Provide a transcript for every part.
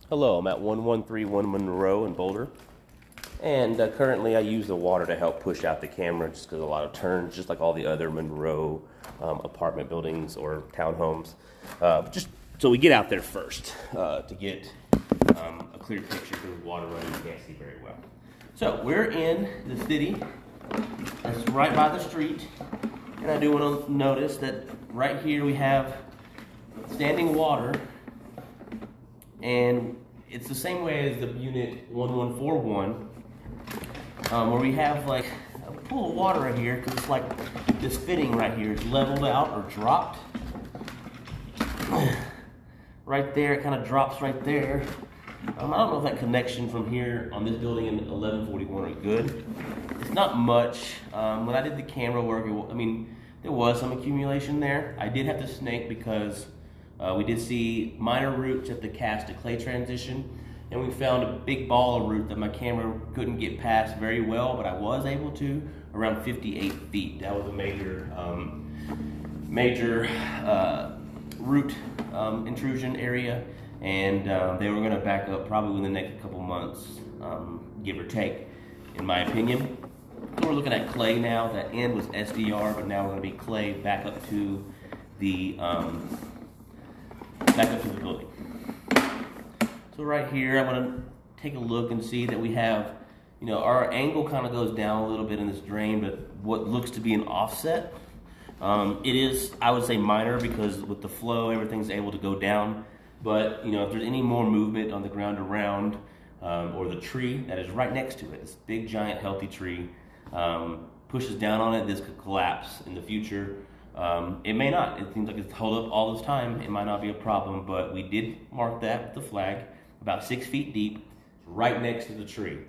Hello, I'm at 1131 Monroe in Boulder, and currently I use the water to help push out the camera just because a lot of turns, just like all the other Monroe apartment buildings or townhomes. Just so we get out there first to get a clear picture because the water running you can't see very well. So we're in the city. That's right by the street, and I do want to notice that right here we have standing water. And it's the same way as the unit 1141, where we have like a pool of water right here, because it's like this fitting right here is leveled out or dropped. Right there, it kind of drops right there. I don't know if that connection from here on this building in 1141 is good. It's not much. When I did the camera work, there was some accumulation there. I did have to snake because we did see minor roots at the cast to clay transition, and we found a big ball of root that my camera couldn't get past very well, but I was able to around 58 feet. That was a major root intrusion area, and they were going to back up probably in the next couple months, give or take, in my opinion. So we're looking at clay now. That end was SDR, but now we're going to be clay back up to the building. So right here, I'm going to take a look and see that we have, our angle kind of goes down a little bit in this drain, but what looks to be an offset. It is, I would say, minor because with the flow, everything's able to go down. But, if there's any more movement on the ground around, or the tree that is right next to it, this big, giant, healthy tree, pushes down on it, this could collapse in the future. It may not. It seems like it's held up all this time. It might not be a problem, but we did mark that with the flag, about 6 feet deep, right next to the tree.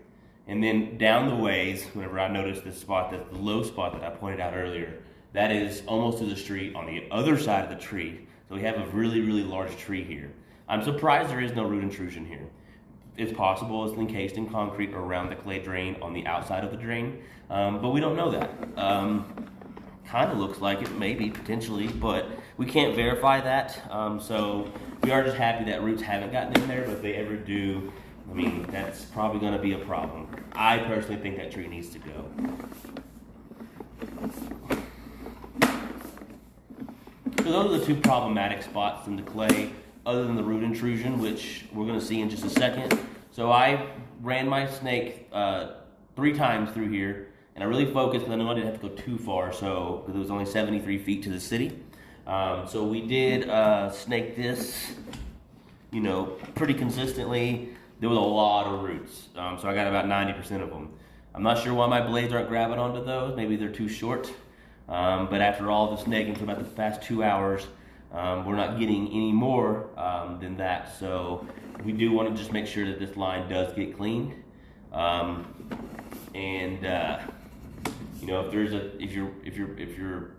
And then down the ways, whenever I noticed this spot, that's the low spot that I pointed out earlier, that is almost to the street on the other side of the tree. So we have a really, really large tree here. I'm surprised there is no root intrusion here. It's possible it's encased in concrete around the clay drain on the outside of the drain, but we don't know that. Kind of looks like it, maybe, potentially, but we can't verify that. So we are just happy that roots haven't gotten in there, but if they ever do, that's probably going to be a problem. I personally think that tree needs to go. So those are the two problematic spots in the clay, other than the root intrusion, which we're going to see in just a second. So I ran my snake 3 times through here. And I really focused because I knew I didn't have to go too far, because it was only 73 feet to the city. So we did snake this, pretty consistently. There was a lot of roots, so I got about 90% of them. I'm not sure why my blades aren't grabbing onto those. Maybe they're too short. But after all the snaking for about the past 2 hours, we're not getting any more than that. So we do want to just make sure that this line does get cleaned. If you're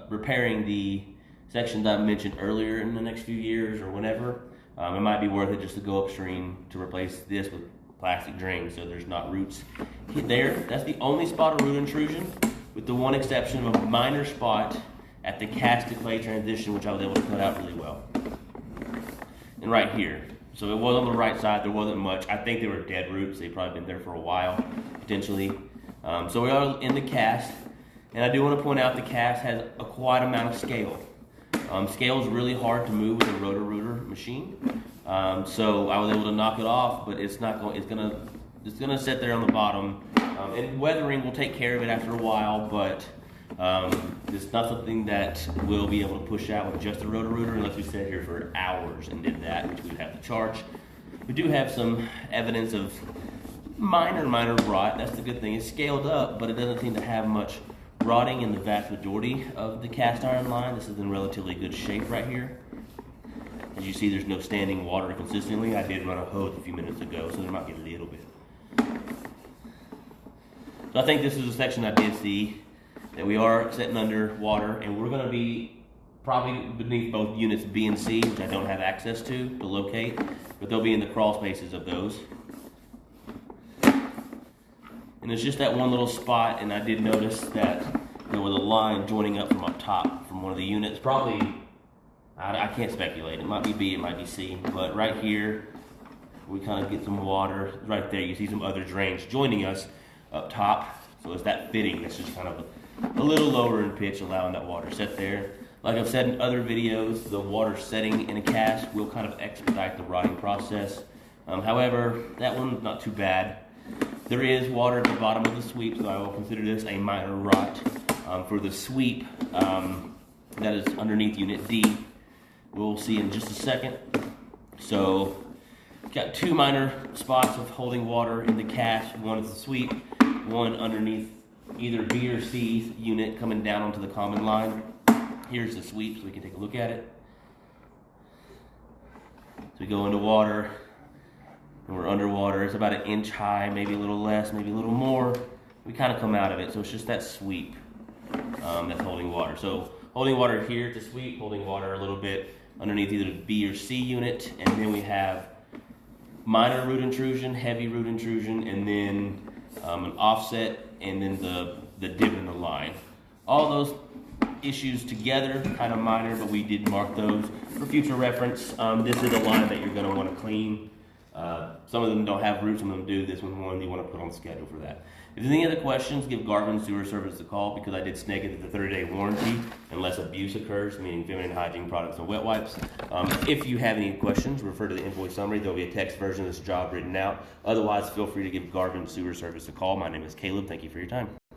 repairing the sections I mentioned earlier in the next few years or whenever, it might be worth it just to go upstream to replace this with plastic drains so there's not roots there. That's the only spot of root intrusion, with the one exception of a minor spot at the cast to clay transition, which I was able to cut out really well. And right here. So it was on the right side, there wasn't much. I think they were dead roots. They've probably been there for a while, potentially. So we are in the cast, and I do want to point out the cast has a quite amount of scale. Scale is really hard to move with a rotor-rooter machine. So I was able to knock it off, but it's gonna sit there on the bottom. And weathering will take care of it after a while, but it's not something that we'll be able to push out with just a rotor-rooter unless we sat here for hours and did that, which we would have to charge. We do have some evidence of minor rot. That's the good thing. It's scaled up, but it doesn't seem to have much rotting in the vast majority of the cast iron line. This is in relatively good shape right here. As you see, there's no standing water consistently. I did run a hose a few minutes ago, so there might be a little bit. So I think this is a section I did see that we are sitting under water, and we're going to be probably beneath both units B and C, which I don't have access to locate, but they'll be in the crawl spaces of those. And it's just that one little spot, and I did notice that there was a line joining up from up top from one of the units. Probably, I can't speculate. It might be B, it might be C, but right here we kind of get some water right there. You see some other drains joining us up top. So it's that fitting that's just kind of a little lower in pitch, allowing that water set there. Like I've said in other videos, the water setting in a cask will kind of expedite the rotting process. However, that one's not too bad. There is water at the bottom of the sweep, so I will consider this a minor rot. For the sweep that is underneath Unit D, we'll see in just a second. So, got two minor spots of holding water in the cask. One is the sweep, one underneath either B or C unit coming down onto the common line. Here's the sweep, so we can take a look at it. So we go into water, and we're underwater. It's about 1 inch high, maybe a little less, maybe a little more. We kind of come out of it, so it's just that sweep that's holding water. So holding water here at the sweep, holding water a little bit underneath either the B or C unit, and then we have minor root intrusion, heavy root intrusion, and then an offset, and then the dip in the line. All those issues together, kind of minor, but we did mark those for future reference. This is a line that you're going to want to clean. Some of them don't have roots, some of them do. This one you want to put on the schedule for that. If there's any other questions, give Garvin Sewer Service a call, because I did snag it at the 30-day warranty unless abuse occurs, meaning feminine hygiene products and wet wipes. If you have any questions, refer to the invoice summary. There'll be a text version of this job written out. Otherwise, feel free to give Garvin Sewer Service a call. My name is Caleb. Thank you for your time.